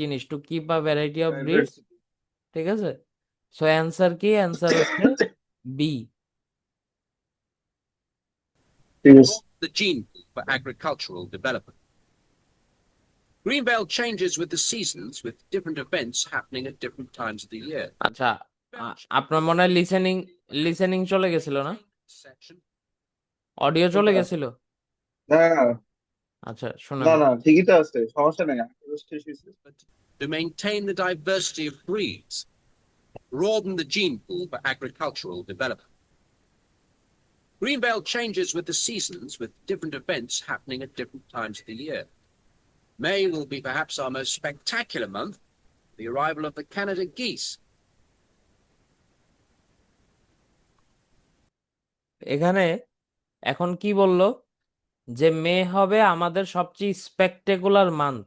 জিনিস to keep a variety of breeds, diversity. ঠিক আছে। সো অ্যান্সার কি? অ্যান্সার হচ্ছে বি। ঠিক আছে। The gene pool for agricultural development. Greenbelt changes with the seasons, with different events happening at different times of the year. আচ্ছা, আপনার মনে হয় লিসেনিং লিসেনিং চলে গেছিল না? Section. অডিও চলে কোনটা? গেছিল? না না আচ্ছা না শুনেন। না, ঠিকই তো আছে, সমস্যা নেই। শেষ হয়েছে। To maintain the diversity of breeds, broaden the gene pool for agricultural development. Greenbelt changes with the seasons, with different events happening at different times of the year. May will be perhaps our most spectacular month, the arrival of the Canada geese. এখানে এখন কি বললো? যে মে হবে আমাদের সবচেয়ে spectacular month.